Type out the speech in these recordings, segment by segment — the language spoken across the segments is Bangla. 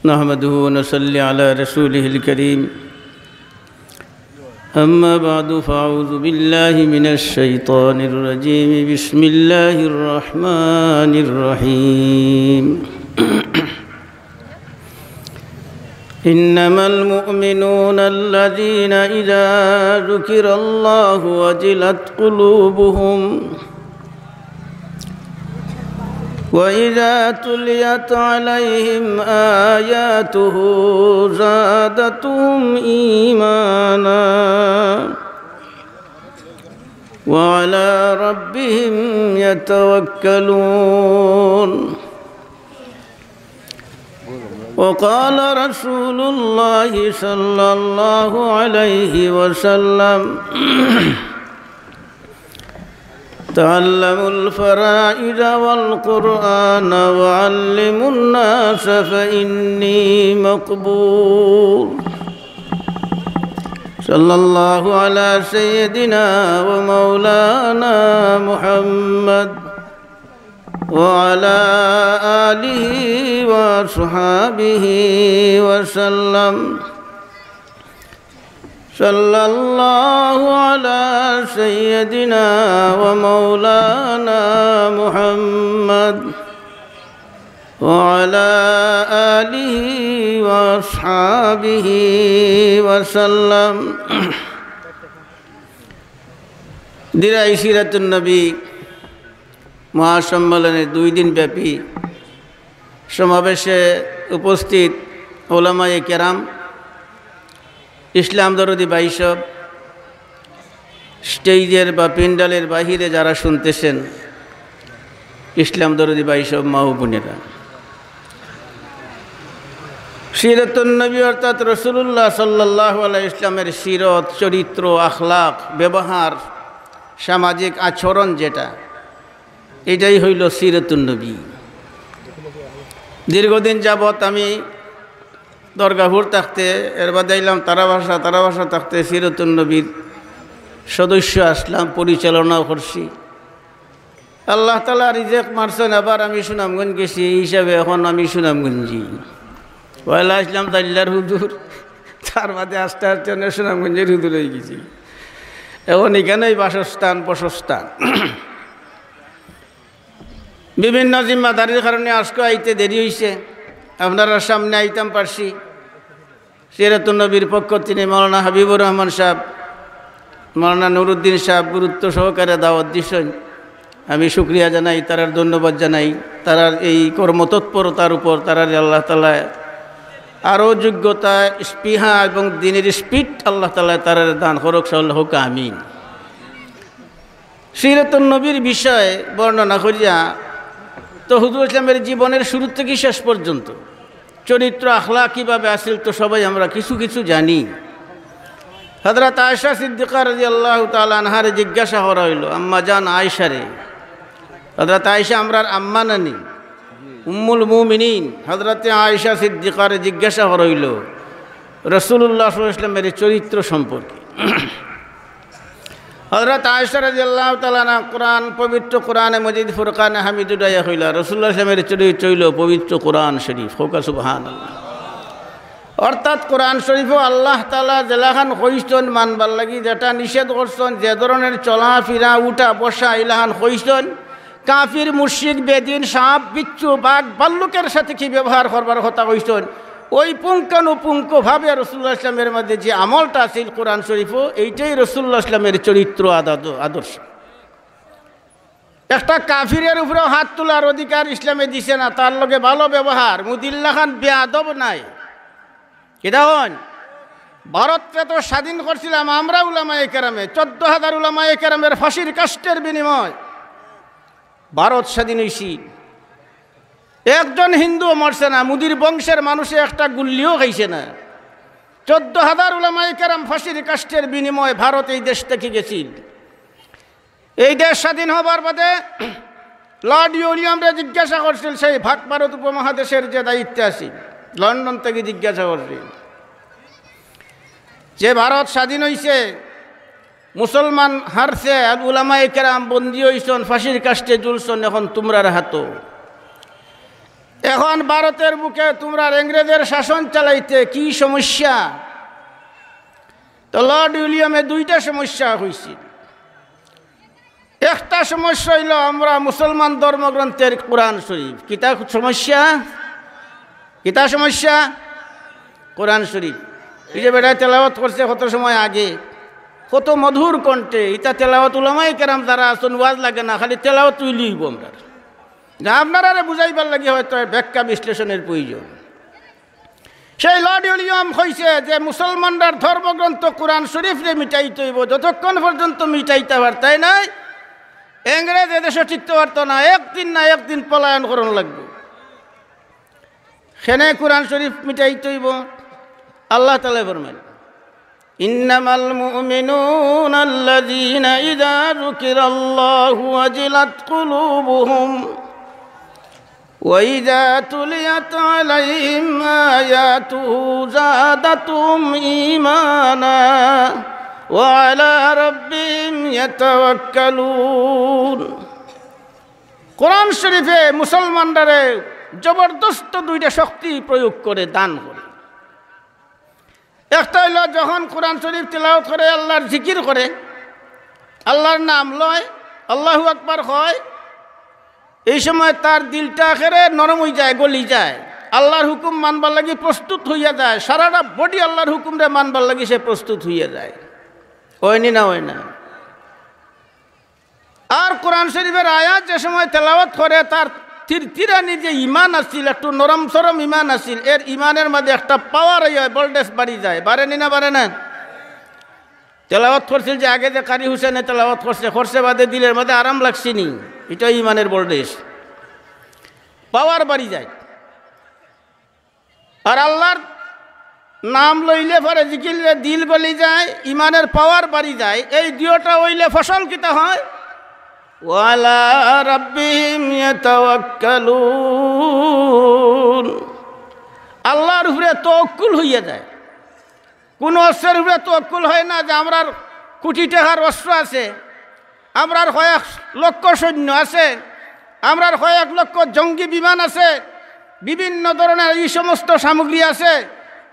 نحمده ونصلي على رسوله الكريم أما بعد فأعوذ بالله من الشيطان الرجيم بسم الله الرحمن الرحيم إنما المؤمنون الذين إذا ذكر الله وجلت قلوبهم وإذا تليت عليهم آياته زادتهم إيمانا وعلى ربهم يتوكلون وقال رسول الله صلى الله عليه وسلم تعلموا الفرائض والقرآن وعلموا الناس فإني مقبول صلى الله على سيدنا ومولانا محمد وعلى آله وصحابه وسلم صلى الله على سيدنا ومولانا محمد وعلى آله وأصحابه وسلم দিরাই সিরাতুন নবী মহাসম্মেলনের 2 দিন ব্যাপী সমাবেশে উপস্থিত ওলামায়ে কেরাম, ইসলাম দরদি ভাইসব, স্টেজের বা প্যান্ডেলের বাহিরে যারা শুনতেছেন ইসলাম দরদি ভাইসব মা ও বোনেরা, সিরাতুন নবী অর্থাৎ রাসূলুল্লাহ সাল্লাল্লাহু আলাইহি ইসলামের সিরত, চরিত্র, আখলাক, ব্যবহার, সামাজিক আচরণ যেটা, এটাই হইল সিরাতুন নবী। দীর্ঘদিন যাবৎ আমি দরগাপুর থাকতে এর বাদে এলাম তারা ভাষা থাকতে সিরাতুন নবীর সদস্য আসলাম, পরিচালনাও করছি। আল্লাহ তাআলা রিজেক মারছেন, আবার আমি সুনামগঞ্জ গেছি, এই হিসাবে এখন আমি সুনামগঞ্জি। পয়লা আসলাম তাল্লার হুজুর, তার বাদে আস্তে আস্তে সুনামগঞ্জের হুজুর হয়ে গেছি। এখন এখানেই বাসস্থান প্রশস্থান। বিভিন্ন জিম্মাদারির কারণে আজকে আইতে দেরি হয়েছে, আপনারা সামনে আইতাম পারছি। সিরাতুন নবীর পক্ষ তিনি মৌলানা হাবিবুর রহমান সাহেব, মৌলানা নুরুদ্দিন সাহেব গুরুত্ব সহকারে দাওয়াত দিছেন। আমি শুকরিয়া জানাই, তারার ধন্যবাদ জানাই। তারার এই কর্মতৎপরতার উপর তারার আল্লাহ তাআলা আরও যোগ্যতা, স্পৃহা এবং দিনের স্পিড আল্লাহ তাআলা তারার দান করুক, সাল্লাহ হোক আমিন। সিরাতুন নবীর বিষয়ে বর্ণনা করিয়া তো হুজুর ইসলামের জীবনের শুরু থেকে শেষ পর্যন্ত চরিত্র আখলাক কীভাবে আসিল তো সবাই আমরা কিছু কিছু জানি। হযরত আয়েশা সিদ্দিকা রাদিয়াল্লাহু তাআলা আনহারে জিজ্ঞাসা করা হইল, আম্মা জান আয়েশারে, হযরত আয়েশা আমরার আম্মা নানি, উম্মুল মুমিনিন হযরত আয়েশা সিদ্দিকারে জিজ্ঞাসা করা হইল রাসূলুল্লাহ সাল্লাল্লাহু আলাইহি ওয়াসাল্লামের চরিত্র সম্পর্কে। হযরত আয়েশা রাদিয়াল্লাহু তাআলা আনহা কোরআন, পবিত্র কোরআনে মজিদ ফুরকানে হামিদুদাইয়া হইলা রাসূলুল্লাহ সাল্লাল্লাহু আলাইহি ওয়াসাল্লামের চরিত্র হইল পবিত্র কোরআন শরীফ, হোকা সুবহানাল্লাহ। অর্থাৎ কোরআন শরীফও আল্লাহ তাআলা জেলাখান কইছেন মানবার লাগি, যেটা নিষেধ করছেন, যে ধরনের চলাফেরা উঠা বসা ইলাহান কইছেন, কাফির মুশরিক বেদিন সাপ বিচ্ছু বাঘ ভাল্লুকের সাথে কি ব্যবহার করবার কথা কইছেন, ওই পুঙ্খানুপুঙ্খভাবে রাসূলুল্লাহ ইসলামের মধ্যে যে আমলটা আছিল কোরআন শরীফও, এইটাই রাসূলুল্লাহ ইসলামের চরিত্র আদর্শ। একটা কাফিরের উপরেও হাত তোলার অধিকার ইসলামে দিছে না, তার লগে ভালো ব্যবহার। মুদিল্লা খান বেয়াদব নাই, কিটা হন ভারতকে তো স্বাধীন করছিলাম আমরা উলামায়ে কেরামে, 14,000 উলামায়ে কেরামের ফাঁসির কাষ্টের বিনিময় ভারত স্বাধীন হয়েছি। একজন হিন্দু মরছে না, মুদির বংশের মানুষে একটা গুল্লিও খাইছে না। 14,000 উলামায়ে কেরাম ফাঁসির কাষ্টের বিনিময়ে ভারত এই দেশ থেকে গেছিল। এই দেশ স্বাধীন হবার বাদে লর্ড ইউলিয়ামরে জিজ্ঞাসা করছিল, সেই ভাগ ভারত উপমহাদেশের যে দায়িত্বে আছে, লন্ডন থেকে জিজ্ঞাসা করছিল যে ভারত স্বাধীন হয়েছে, মুসলমান হারছে, উলামায়ে কেরাম বন্দী হইছন, ফাঁসির কাষ্টে ঝুলছন, এখন তোমরা হাতো এখন ভারতের বুকে তোমরা ইংরেজের শাসন চালাইতে কি সমস্যা? তো লর্ড উইলিয়ামে দুইটা সমস্যা হয়েছিল। একটা সমস্যা হইল আমরা মুসলমান ধর্মগ্রন্থের কোরআন শরীফ। কিতা সমস্যা? কিতা সমস্যা? কোরআন শরীফ। এই যে বেটায় তেলাওয়াত করছে কত সময় আগে, কত মধুর কণ্ঠে। ইটা তেলাওয়াত উলামায়ে কেরাম যারা আসুন ওয়াজ লাগে না, খালি তেলাওয়াত তুইলিব আমরা। যা আপনারা বুঝাইবার লাগে হয়তো ব্যাখ্যা বিশ্লেষণের প্রয়োজন। সেই লর্ড উইলিয়াম কইছে যে মুসলমানরা ধর্মগ্রন্থ কোরআন শরীফরে মিটাইতে হইব, যতক্ষণ পর্যন্ত মিটাইতে পারতাই নাই ইংরেজ এদেশে টিকতে পারত না। একদিন না একদিন পলায়ন করণ লাগবে। সেনে কোরআন শরীফ মিটাইতে হইব। আল্লাহ তাআলা ফরমান, ইন্নামাল মুমিনুনা আল্লাযীনা ইযা যুকিরাল্লাহু ওয়াজিলাত কুলুবুহুম ওয়া ইযা তুলিয়াত আলাইহিম আয়াতুহু যাদাতুহুম ঈমানা ওয়া আলা রাব্বিহিম ইয়াতাওয়াক্কালুন। কোরআন শরীফে মুসলমানরা জবরদস্ত দুইটা শক্তি প্রয়োগ করে দান করে। একটা হইল যখন কোরআন শরীফ তিলাওয়াত করে, আল্লাহর জিকির করে, আল্লাহর নাম লয়, আল্লাহু আকবার হয়, এই সময় তার দিলটা আখেরে নরম হয়ে যায়, গলি যায়, আল্লাহর হুকুম মানবার লাগি প্রস্তুত হইয়া যায়। সারাটা বডি আল্লাহর হুকুমরে মানবার লাগি সে প্রস্তুত হইয়া যায়। হয়নি না? হয় না? আর কোরআন শরীফের আয়াত যে সময় তেলাওয়াত করে তার তিরতিরানি যে ইমান আসছিল, একটু নরম সরম ইমান আসছিল, এর ইমানের মধ্যে একটা পাওয়ার হয়, ভোল্টেজ বাড়ি যায়। বাড়েনি না? বাড়ে না? তেলাওয়াত করছিল যে আগে যে কারি হুসেনে তেলাওয়াত করছে বাদে দিলের মধ্যে আরাম লাগছিনি, এটা ইমানের ভোল্টেজ, পাওয়ার বাড়ি যায়। আর আল্লাহর নাম লইলে পরে জিকিরলে দিল গলি যায়, ইমানের পাওয়ার বাড়ি যায়। এই দুইটা হইলে ফসল কিতা হয়? ওয়ালা রাব্বিহিম ইয়াতাওয়াক্কালুন। আল্লাহর উপরে তাওয়াক্কুল হইয়া যায়। কোন অস্ত্রের উপরে তাওয়াক্কুল হয় না যে আমরার কোটি টাকার অস্ত্র আছে, আমরার কয়েক লক্ষ সৈন্য আছে, আমরার কয়েক লক্ষ জঙ্গি বিমান আছে, বিভিন্ন ধরনের এই সমস্ত সামগ্রী আছে,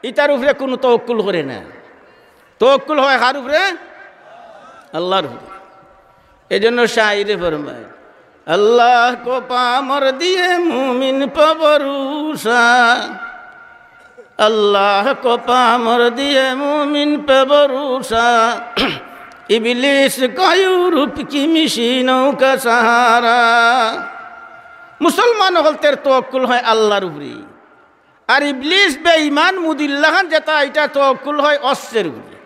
ইটার উপরে কোনো তাওয়াক্কুল করে না। তাওয়াক্কুল হয় কার উপরে? আল্লাহর উপরে। এই জন্য শায়রে ফরমায়, আল্লাহ কো পামর দিয়ে মুমিন পবরুসা, আল্লাহ কো পামর দিয়ে মুমিন পবরুসা, ইবলিস কায়ুরূপ কি মিশিনৌ কা সাহারা। মুসলমান হলতের তাওয়াক্কুল হয় আল্লাহর উপরে, আর ইবলিস বেঈমান মুদিল্লাহান যেটা এটা তাওয়াক্কুল হয় অস্ত্রের উপরে।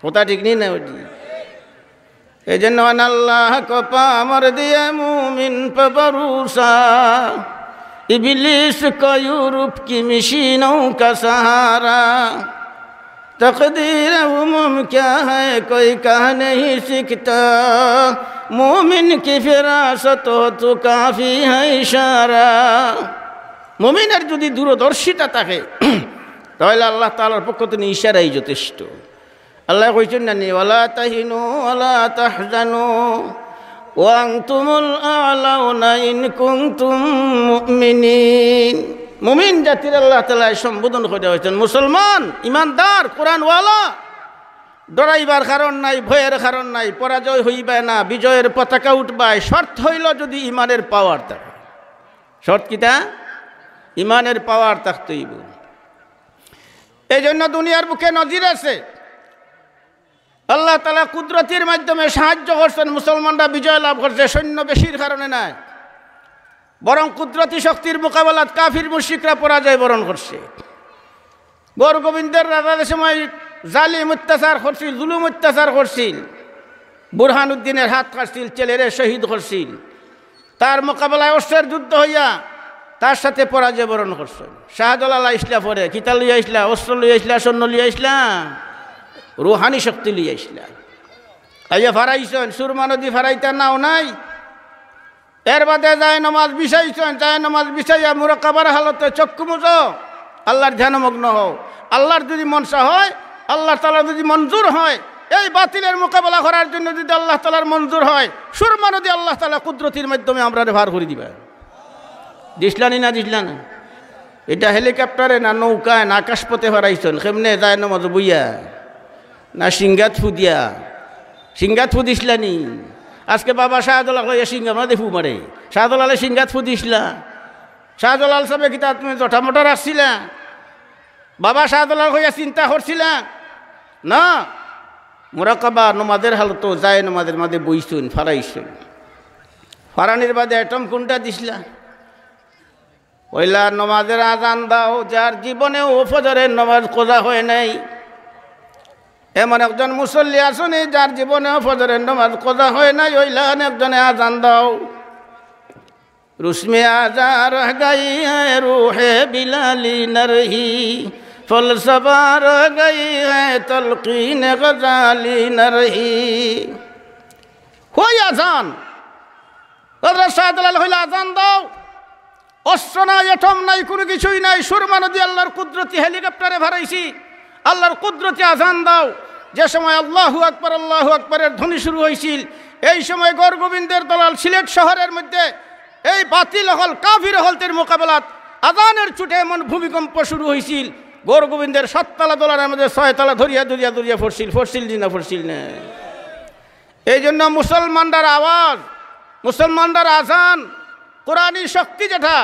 কথা ঠিক নেই না? ওটি এই জন্য আল্লাহ কো পামর দিয়ে মুমিন পে ভরসা, ইবলিস কায়ুরূপ কি মিশিনৌ কা সাহারা। तकदीर उमम क्या है कोई कह नहीं सकता, मोमिन की फिरासत हो तो काफ़ी है इशारा। मोमिনের যদি দূরদর্শিতা থাকে তাহলে আল্লাহ তাআলার পক্ষ থেকে ইশারাই যথেষ্ট। আল্লাহ কইছেন না, ওয়ালা তাহিনু ওয়ালা তাহজানু ওয়া আনতুমুল আ'লাউনা ইন কুনতুম মুমিনিন। মুমিন জাতির আল্লাহ তাআলা সম্বোধন করে হয়েছেন মুসলমান, ইমানদার, কোরআনওয়ালা। ডরাইবার কারণ নাই, ভয়ের কারণ নাই, পরাজয় হইবে না, বিজয়ের পতাকা উঠবায়। শর্ত হইল যদি ইমানের পাওয়ার থাকে। শর্ত কিটা? ইমানের পাওয়ার থাকতে হইব। এই জন্য দুনিয়ার বুকে নজির আছে, আল্লাহ তাআলা কুদরতির মাধ্যমে সাহায্য করছেন, মুসলমানরা বিজয় লাভ করছে। সৈন্য বেশির কারণে নাই, বরং কুদরতি শক্তির মোকাবেলাত কাফির মুশরিকরা পরাজয় বরণ করছে। গৌর গোবিন্দের রাজাদের সময় জালিম অত্যাচার করছিল, জুলুম অত্যাচার করছিল, বুরহানুদ্দিনের হাত কাটছিল, ছেলেরে শহীদ করছিল। তার মোকাবেলায় অস্ত্রের যুদ্ধ হইয়া তার সাথে পরাজয় বরণ করছেন। শাহজালাল ইসলা পরে কিতা লইয়া ইসলা? অস্ত্র লইয়া ইসলা, সৈন্য লইয়া ইসলা, রুহানি শক্তি লইয়া ইসলা। আইয়া ফারাইছেন, সুরমা নদী ফারাইতে নাও নাই, এর বাদে যায় নমাজ বিছাইছেন, যায় নমাজ বিছাইয়া মুরাকাবার হালতে চক্ষু মুছো, আল্লাহর ধ্যানমগ্ন হও। আল্লাহর যদি মনসা হয়, আল্লাহ তাআলা যদি মঞ্জুর হয়, এই বাতিলের মোকাবেলা করার জন্য যদি আল্লাহ তাআলার মঞ্জুর হয়, সুরমা নদী আল্লাহ তাআলা কুদরতির মাধ্যমে আমরা ভার করে দিবেন। দিসলানি না দিসলান? এটা হেলিকপ্টারে না নৌকায় না আকাশপথে হারাইছেন? কেমনে যায় নমাজ বইয়া না সিঙ্গাত ফুদিয়া? সিঙ্গাত ফু দিসলানি? আজকে বাবা শাহজালাল হইয়া সিঙ্গা মাদে ফু মারে। শাহজালালে সিঙ্গাত ফু দিসলা? শাহজালাল সাহেব কিতা তুমি জটামটা রাখছিলা? বাবা শাহজালাল হইয়া চিন্তা করছিলা না? মোরাকাবা নমাজের হালত যায় নমাজের মাঝে বইছুন ফারাইছুন। ফারানির বাদে অ্যাটম কোনটা দিসলা? ওইলা নমাজের আজান দাও যার জীবনেও ফজরের নমাজ কোজা হয় নাই। এমন একজন মুসল্লি আসুনি যার জীবনেও ফজরের নমাজ কোজা হয় নাই, ওইলা একজনে আজান দাও। রুসমে আজা রহ গই হ্যায় রূহে বিলালি নরহি, ফলসফা রহ গই হ্যায় তলকিন গজালি নরহি। হই আজান, হযরত শাহজালাল হইলা আজান দাও। অস্ত্র নাই, এটম নাই, কোনো কিছুই নাই। সুরমা নদী আল্লাহর কুদরতি হেলিকপ্টারে ভারাইছি, আল্লাহর কুদরতি আজান দাও। যে সময় আল্লাহু আকবরের ধ্বনি শুরু হয়েছিল, এই সময় গৌর গোবিন্দের দলাল সিলেট শহরের মধ্যে এই বাতিল হল কাফির হলতের মোকাবেলাত আজানের ছুটে এমন ভূমিকম্প শুরু হয়েছিল। গৌর গোবিন্দের 7 তলা দলারের মধ্যে 6 তলা ধরিয়া ফরছিল না। এই জন্য মুসলমানদের আওয়াজ, মুসলমানদের আজান, কোরআনী শক্তি যেটা,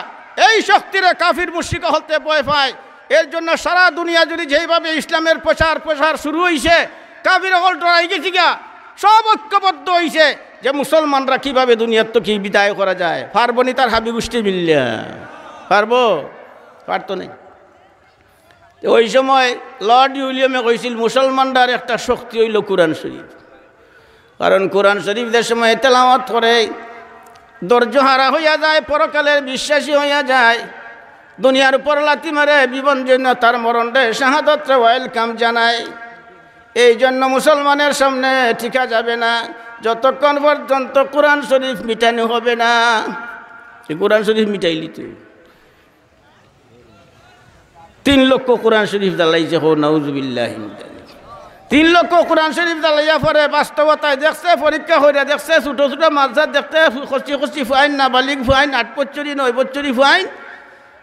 এই শক্তিরে কাফির মুশরিক হলতে ভয় পায়। এর জন্য সারা দুনিয়া জুড়ে যেইভাবে ইসলামের প্রচার শুরু হয়েছে, কাফির হল ডরাই গেছি গা, সব ঐক্যবদ্ধ হয়েছে যে মুসলমানরা কিভাবে দুনিয়ার তো কি বিদায় করা যায়। পারবনি তার হাবি গোষ্ঠী মিললে পারতো নেই। ওই সময় লর্ড উইলিয়ামে কইছিল মুসলমানদের একটা শক্তি হইল কোরআন শরীফ। কারণ কোরআন শরীফ যে সময় তেলাওয়াত করে ধৈর্যহারা হইয়া যায়, পরকালের বিশ্বাসী হইয়া যায়, দুনিয়ার উপর লাথি মারে জীবন জন্য তার মরণে শাহাদত ওয়েলকাম জানায়। এই জন্য মুসলমানের সামনে টিকা যাবে না যতক্ষণ পর্যন্ত কোরআন শরীফ মিটানো হবে না। কোরআন শরীফ মিটাইলি তো 3 লক্ষ কোরআন শরীফ জ্বালাইছে। হো নাউজুবিল্লাহ। 3 লক্ষ কোরআন শরীফ জ্বালাইয়া পরে বাস্তবতায় দেখছে, পরীক্ষা হইয়া দেখছে, ছোটো ছোটো মাঝার দেখতে কচি ফুয়াইন, নাবালিক ফুয়াইন, 8 বছরই 9 বছরই ফুয়াইন,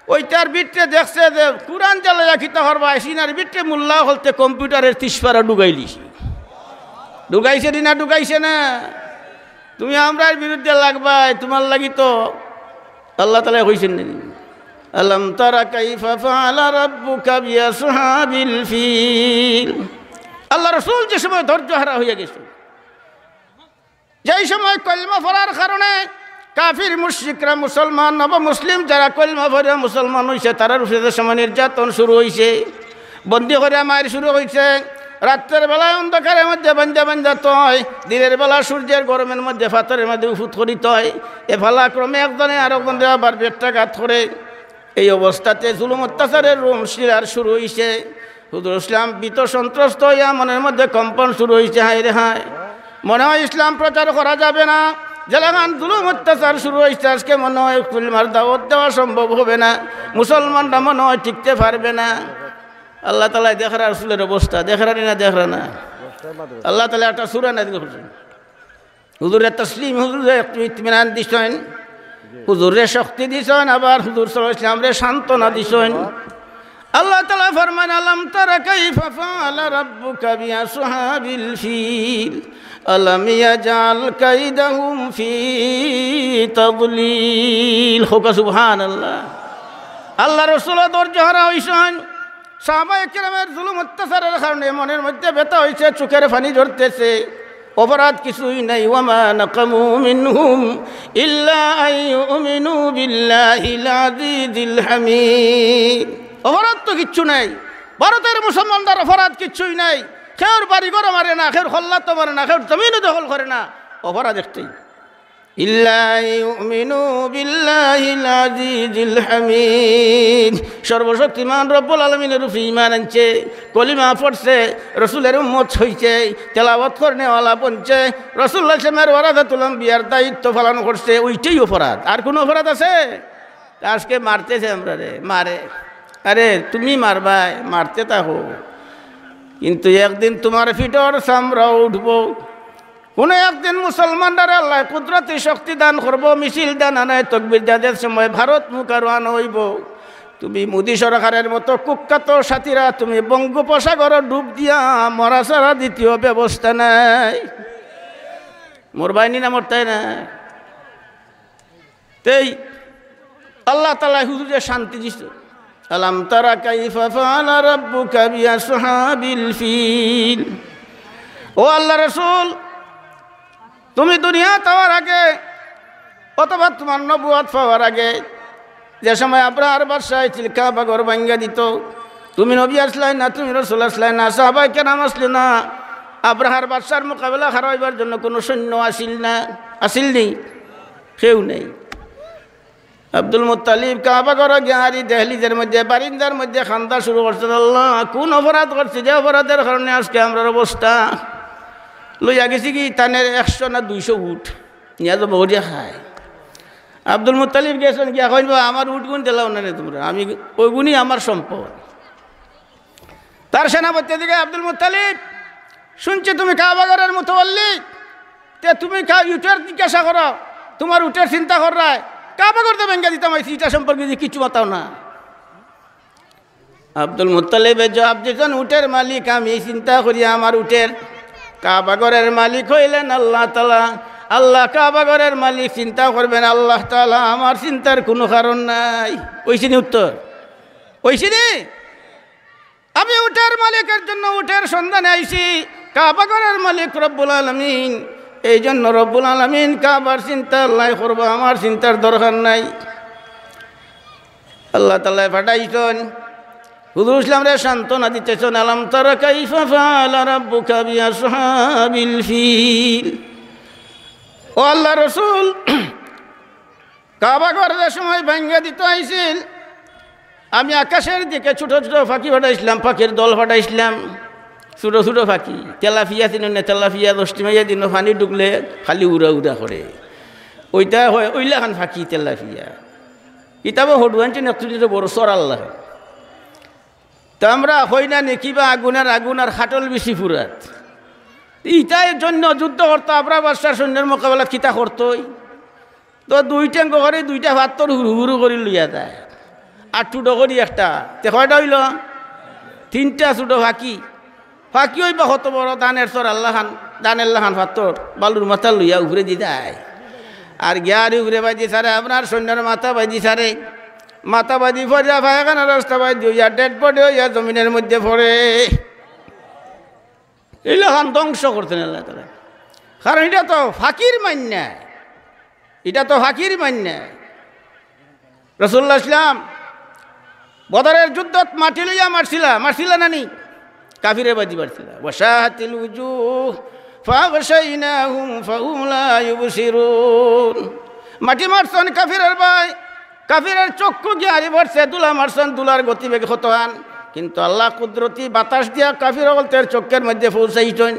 ওইটার ভিতরে দেখছে যে কোরআন জ্বালাইয়া খিতা করবা সিনার ভিতরে মোল্লা হলতে কম্পিউটারের 30 পারা ডুগাইলিছি। ডুগাইছে না ডুগাইছে না? তুমি আমরার বিরুদ্ধে লাগবাই, তোমার লাগি তো আল্লাহ তাআলা কইছেন না, আলম তারা কাইফা ফাআলা রাব্বুকা বিআসহাবিল ফিল। আল্লাহ রাসূল যে সময় ধৈর্য হারা হয়ে গেছে, যেই সময় কলমা পড়ার কারণে কাফির মুশরিকরা মুসলমান নব মুসলিম যারা কলমা পড়ে মুসলমান হয়েছে, তারার উপরে সময় নির্যাতন শুরু হয়েছে, বন্দি করে মায়ের শুরু হয়েছে। রাত্রের বেলায় অন্ধকারের মধ্যে বান্ধা তয়, দিনের বেলা সূর্যের গরমের মধ্যে ফাতরের মধ্যে উফুত করিত হয়। এ ফালাক্রমে একজনে আর একজনে আবার বেট্টাঘাত করে। এই অবস্থাতে জুলুম অত্যাচারের রুম শিরার শুরু হয়েছে। হুজুর ইসলাম ভীত সন্ত্রস্ত হইয়া মনের মধ্যে কম্পন শুরু হয়েছে। হায় রে হায়, মনে হয় ইসলাম প্রচার করা যাবে না। জেলাগান জুলুম অত্যাচার শুরু হয়েছে, আজকে মনে হয় কুলমার দাওয়াত দেওয়া সম্ভব হবে না, মুসলমানরা মনে হয় টিকতে পারবে না। আল্লাহ তাআলা দেখরা রাসূলের অবস্থা দেখরানি না দেখরা না? আল্লাহ তাআলা একটা সূরা নাযিল করেছেন, হুজুরের তসলিম, হুজুরের ইতমিনান দিছেন, হুজুরের শক্তি দিছেন, আবার হুজুর সাল্লাল্লাহু আলাইহি ওয়াসাল্লাম রে সান্ত্বনা দিছেন। আল্লাহ তাআলা ফরমান, আলাম তারা কাইফা ফাআলা রাব্বুকা বিআসহাবিল ফিল আলাম ইয়াজআল কাইদাহুম ফি তাদলিল। হোক সুবহানাল্লাহ। আল্লাহ রাসূল ধৈর্য হারা হইছেন, সাহাবায়ে কেরামের জুলুম অত্যাচারের কারণে মনের মধ্যে ব্যথা হয়েছে, চোখের পানি ঝরতেছে। অপরাধ কিছুই নাই। ওয়ামা নাকামু মিনহুম ইল্লা আইয়ুমিনু বিল্লাহিল আজিজিল হামিদ। অপরাধ তো কিচ্ছু নাই, ভারতের মুসলমানদের অপরাধ কিচ্ছুই নাই। কেউর বাড়ি ঘর মারে না, কেউর হল্লা তো মারে না, কেউর জমিনও দখল করে না, অপরাধ একটাই, ইল্লা ইউমিনু বিল্লাহিল আজিজিল হামিদ। সর্বশক্তিমান রব্বুল আলামিনের উপর ঈমান আনছে, কলিমা পড়ছে, রাসূলের উম্মত হইছে, তেলাওয়াত করনেওয়ালা বনছে, রাসূলুল্লাহ সাল্লাল্লাহু ওয়ারাদাতুল আম্বিয়ার দায়িত্ব পালন করছে, ওইটাই অপরাধ। আর কোনো অপরাধ আছে? আজকে মারতেছে আমরা রে, মারে। আরে তুমি মারবাই, মারতে থাকো, কিন্তু একদিন তোমার ফিটর চামড়া উঠব। কোনো একদিন মুসলমানরা আল্লাহ কুদরতি শক্তি দান করব, মিছিল দান আনায় তকবির যাদের সময় ভারত মুখ আরোয়ান হইব, তুমি মোদী সরকারের মতো কুখ্যাত সাথীরা তুমি বঙ্গোপসাগর ডুব দিয়া মরা ছাড়া দ্বিতীয় ব্যবস্থা নাই। মোর বাহিনী না মরতাই না তেই আল্লাহ তাআলা হুজুরে শান্তি দিছে। আলাম তারা কাইফা ফাআলা রাব্বুকা বিআসহাবিল ফিল। ও আল্লাহ রাসূল, তুমি দুনিয়া পাওয়ার আগে অথবা তোমার নবুয়ত পাওয়ার আগে যে সময় আব্রাহার বাদশাহ ছিল কাবা ঘর ভাঙ্গা দিত, তুমি নবী আসলাই না, তুমি রাসূল আসলাই না, সাহাবায়ে কেরাম আসলে না, আব্রাহার বাদশার মোকাবেলা হারাইবার জন্য কোনো সৈন্য আসিল না, আসিল নেই, কেউ নেই। আব্দুল মুত্তালিব কাবা ঘর গিয়ারি দেহলিজের মধ্যে বারিন্দার মধ্যে খান্দা শুরু করছেন, আল্লাহ কোন অপরাধ করছে যে অপরাধের কারণে আজকে আমরার অবস্থা। লইয়া গেছি কি তানের 100 না 200 উঠ নিয়ে তো বউরিয়া খায়। আব্দুল মুত্তালিব গেছেন কি এখন আমার উঠ গুণ দিলাও না তোমরা, আমি ওই গুণই আমার সম্পদ। তার সেনাপতি দিকে আব্দুল মুত্তালিব, শুনছি তুমি কাবাগরের মতো বললি, তে তুমি উটের জিজ্ঞাসা করো, তোমার উটের চিন্তা কর রায় কাবাগর তো ভেঙ্গে দিতাম, এটা সম্পর্কে কিছু বাতাও না। আব্দুল মুত্তালিবের জবাব দিয়েছেন, উটের মালিক আমি, চিন্তা করি আমার উটের। কাবাগরের মালিক হইলেন আল্লাহ তাআলা, আল্লাহ কাবাগরের মালিক, চিন্তা করবেন আল্লাহ তাআলা, আমার চিন্তার কোনো কারণ নাই। ওইসিনি উত্তর, ওইসিনি আমি উটের মালিকের জন্য উটের সন্ধানে আইছি, কাবাগরের মালিক রব্বুল আলামিন, এই জন্য রব্বুল আলামিন কাবার চিন্তা আল্লাহ করবো, আমার চিন্তার দরকার নাই। আল্লাহ তাআলা পাঠাইছেন হুজুর ইসলামরে সান্ত্বনা দিতেছেন, আলাম তারা কাইফা ফাআলা রাব্বুকা বিআসহাবিল ফিল। ও আল্লাহ রসুল, কাবা ঘরের সময় ভাঙ্গা দিতে আইছিল, আমি আকাশের দিকে ছোট ছোট ফাঁকি ফাটাইছিলাম, পাখির দল ফাটাইছিলাম, ছোটো ছোটো ফাঁকি, তেলাফিয়া দিন না, তেলাফিয়া 10টি মাইয়া দিন পানি ঢুকলে খালি উড়া উড়া করে, ওইটা হয় ওইলাখান ফাঁকি তেলাফিয়া। কিতাবে হডুয়ানটি নেতৃত্ব বড় সর আল্লাহ। তা আমরা হই না নে কিবা আগুন আর খাটল বেশি ফুরাত, ইটার জন্য যুদ্ধ করতো, আমরা বাদশার সৈন্যের মোকাবেলা কিতা করতোই, তো 2 ট্যাঙ্ক করে 2টা ভাত তোর হুরু হুরু করে লইয়া যায়, আর টুটো করি একটা, তে কয়টা হইল 3টা ছোটো ফাঁকি, ফাঁকি হইবা কত বড় দানের সর আল্লাহান, দানের লাহান ভাতর বালুর মাথা লইয়া উপরে দি দেয়, আর গিয়ারি উপরে বাজি সারে আপনার সৈন্যের মাথা বাজি সারে, মাথা বাজি ফরিয়া ফায়খানা রাস্তা বাজি হইয়া ডেড বডি হইয়া জমিনের মধ্যে পড়ে। এইলাখান ধ্বংস করতেন আল্লাহ তাআলা, কারণ এটা তো ফাঁকির মান্যা, এটা তো ফাঁকির মান্যা। রাসূলুল্লাহ ইসলাম বদরের যুদ্ধত মাটি লইয়া মারছিলা নানি, কাফিরে বাজি মারছিলা, ওয়াশাহাতিল উজুহ ফাগশাইনাহুম ফাহুম লা ইউবসিরুন। মাটি মারছন কাফিরের ভাই, কাফিরের চক্ষু গিয়ারি ভরছে, দুলা মারছন, দুলার গতিবেগ হতোয়ান, কিন্তু আল্লাহ কুদরতি বাতাস দিয়া কাফির অগলতের চোখের মধ্যে পৌঁছাইছেন।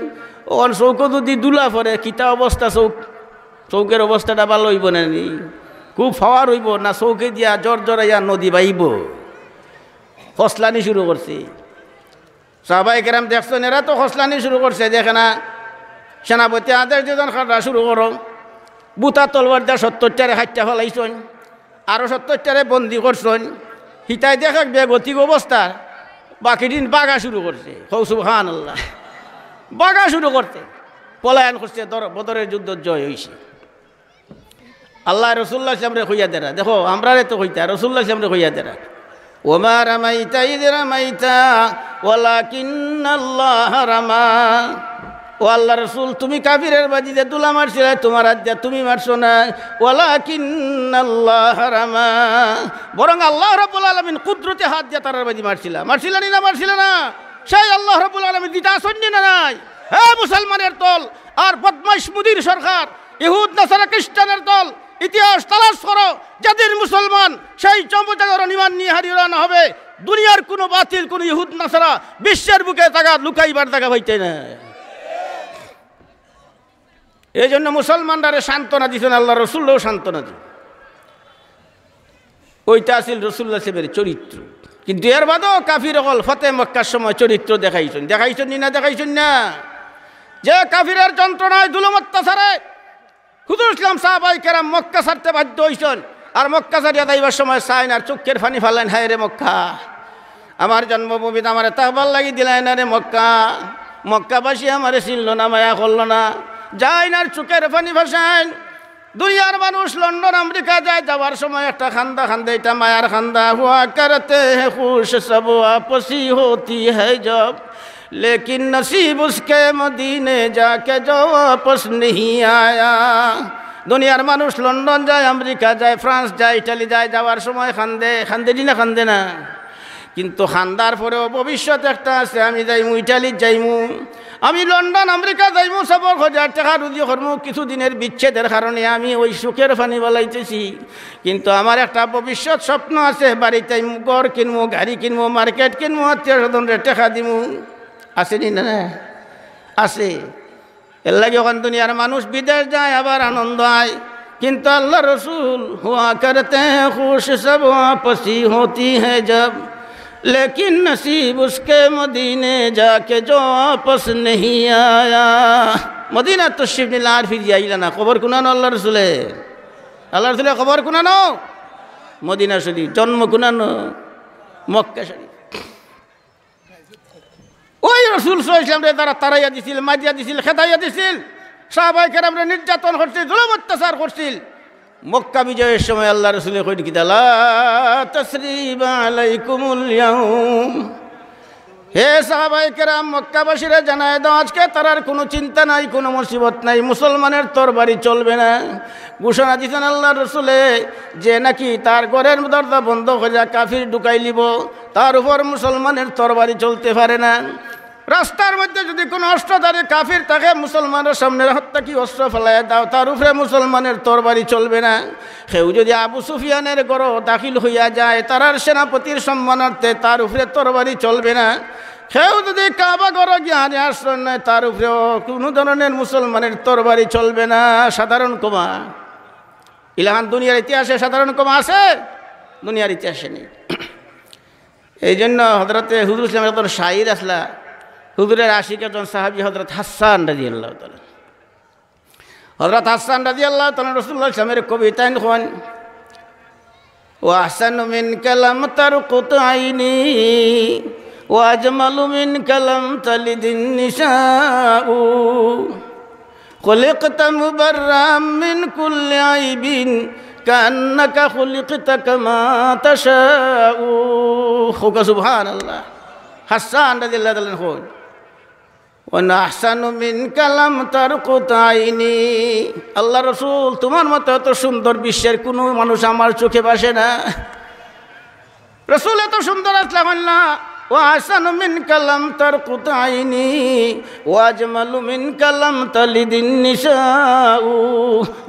ওর চৌক যদি দুলা পরে কিতা অবস্থা, চৌকের অবস্থাটা ভালো হইব না, খুব ফাওয়ার হইব না, চৌকে দিয়া জ্বর জ্বরাইয়া নদী বাইব, ফসলানি শুরু করছে। সাহাবায়ে কেরাম দেখছেন, এরা তো ফসলানি শুরু করছে, দেখে না সেনাপতি আদেশ দুজন খাটা শুরু করো, বুতা তলবার দিয়া 70টারে হাইটা ফেলাইছেন, আরও 70টারে বন্দি করছেন, হিতাই দেখা বেগতিক অবস্থা, বাকি দিন বাগা শুরু করছে, হৌ সুবহানাল্লাহ, বাগা শুরু করতে পলায়ন করছে, বদরের যুদ্ধ জয় হয়েছে। আল্লাহ রসুল্লাহ সামনে হইয়া দেরা, দেখো আমরা তো হইতা, রসুল্লাহ সামনে হইয়া দেরা, ওমা রামাইতা ইয রামাইতা ওয়ালাকিন্নাল্লাহ রামা। ও আল্লাহ রসুল, তুমি কাফিরের বাজিতে তুলা মারছিলে, তোমার হাত দিয়া তুমি মারছো না, ওয়ালাকিন্নাল্লাহ রামা, বরং আল্লাহ রাব্বুল আলামিন কুদরতে হাত দিয়া তারার বাজি মারছিলা না, সেই আল্লাহ রাব্বুল আলামিন দিতা আসেন না নাই? হে মুসলমানের দল আর বদমাইশ মুদির সরকার, ইহুদ নাসারা খ্রিস্টানের দল, ইতিহাস তালাশ করো, যাদের মুসলমান সেই চম্পচাগর ইমান নিয়ে হারিয়ে না হবে, দুনিয়ার কোনো বাতিল কোনো ইহুদ নাসারা বিশ্বের বুকে জায়গা লুকাইবার জায়গা হইতে না। এই জন্য মুসলমানরা সান্ত্বনা দিচ্ছেন, আল্লাহ রসুল্লাহ সান্ত্বনা দিন, ওইটা আছিল রসুল্লাহ সাহেবের চরিত্র। কিন্তু এর বাদেও কাফির অকল ফতে মক্কার সময় চরিত্র দেখাইছেন না? যে কাফিরের যন্ত্রণায় জুলুম অত্যাচারে হুজুর ইসলাম সাহাবায়ে কেরাম মক্কা ছাড়তে বাধ্য হইছেন। আর মক্কা ছাড়িয়া যাইবার সময় চাইন আর চোখের পানি ফালেন, হায় রে মক্কা, আমার জন্মভূমি আমার তাহবার লাগি দিলাই না রে মক্কা, মক্কাবাসী আমারে চিনল না, মায়া করল না, যাই না চোখের পানি ভাসাইন। দুনিয়ার মানুষ লন্ডন আমেরিকা যায়, যাওয়ার সময় একটা খান্দা খান্দে, এটা মায়ার খান্দা। হুয়া করতে হে খুশ সব আপসি হতি है जब, लेकिन नसीब उसके मदीने जाके जो वापस नहीं आया। দুনিয়ার মানুষ লন্ডন যায়, আমেরিকা যায়, ফ্রান্স যায়, ইটালি যায়, যাওয়ার সময় খান্দে, খান্দে না খান্দে না, কিন্তু খান্দার পরেও ভবিষ্যৎ একটা আছে, আমি যাইমু ইটালি যাইমু, আমি লন্ডন আমেরিকা যাইমু, 7,000 টাকা রুজি করমু, কিছুদিনের বিচ্ছেদের কারণে আমি ওই সুখের পানি বলাইতেছি, কিন্তু আমার একটা ভবিষ্যৎ স্বপ্ন আছে, বাড়িতে ঘর কিনবো, গাড়ি কিনবো, মার্কেট কিনবো, আত্মীয় স্বজনরে টাকা দিমু, আসেনি না? আছে। এর লাগে ওখান দুনিয়ার মানুষ বিদেশ যায়, আবার আনন্দ হয়, কিন্তু আল্লাহ রসুল হুয়া করতে হ্যাঁ খুশ সব আপসি হতি হ্যাঁ জব, लेकिन नसीब उसके मदीने जाके जो वापस नहीं आया। मदीना तशरीफ निला আর ফিরে আইলা না, খবর কুনানো আল্লাহ রসুলে, আল্লাহ রসুলের খবর কুনানো, মদিনা শরীফ জন্ম কুনানো, মক্কা শরীফ। ওই রসুল সাল্লাল্লাহু আলাইহি ওয়াসাল্লাম তারা তারাইয়া দিছিল, মারিয়া দিছিল, খেদাইয়া দিছিল, সাহাবায়ে কেরামরে নির্যাতন করছিল, জুলুম অত্যাচার করছিল। মক্কা বিজয়ের সময় আল্লাহ রসুলের কই কি লা তাসরিবা আলাইকুমুল ইয়াউম, হে সাহাবায়ে কেরাম মক্কাবাসীরা জানায় দাও আজকে তারার কোনো চিন্তা নাই, কোনো মুসিবত নাই, মুসলমানের তরবারি চলবে না। ঘোষণা দিয়েছেন আল্লাহ রসুলে যে নাকি তার ঘরের দরজা বন্ধ করে কাফির ঢুকাই লিব, তার উপর মুসলমানের তরবারি চলতে পারে না। রাস্তার মধ্যে যদি কোনো অস্ত্রধারী কাফির থাকে, মুসলমানের সামনে হত্যা কি অস্ত্র ফেলাইয়া দাও, তার উপরে মুসলমানের তরবারি চলবে না। কেউ যদি আবু সুফিয়ানের ঘর দাখিল হইয়া যায়, তারার সেনাপতির সম্মানার্থে তার উপরে তরবারি চলবে না। কেউ যদি কাবা ঘর গিয়ে আশ্রয় নেয়, তার উপরেও কোনো ধরনের মুসলমানের তরবারি চলবে না। সাধারণ কমা ইলাহান দুনিয়ার ইতিহাসে সাধারণ কমা আছে, দুনিয়ার ইতিহাসে নেই। এই জন্য হযরতে হুজুর ইসলামের একজন শাইর আসলা, হুজুরের আশিক একজন সাহাবী হযরত হাসান রাদিয়াল্লাহু তাআলা, হযরত হাসান রাদিয়াল্লাহু তাআলা রাসূলুল্লাহ ইসলামের কবিতায় লিখেন, ওয়া আহসানু মিন কালাম তারকুত আইনি ওয়া আজমালু মিন কালাম তালিদিন নিসাউ, খুলিকতা মুবাররাম মিন কুল্লি আইবিন কান্নাকা খুলিকতা কামা তাশাউ। সুবহানাল্লাহ। হাসান রাদিয়াল্লাহু তাআলা লিখেন, ওয়ানাহসানু মিন কালাম তারকুত আইনি, আল্লাহ রসুল তোমার মতো এত সুন্দর বিশ্বের কোনো মানুষ আমার চোখে ভাসে না। রসুল এত সুন্দর আসলেন না। ওয়াহসানু মিন কালাম তারকুত আইনি ওয়াজমালু মিন কালাম তালিদিন নিসাউ,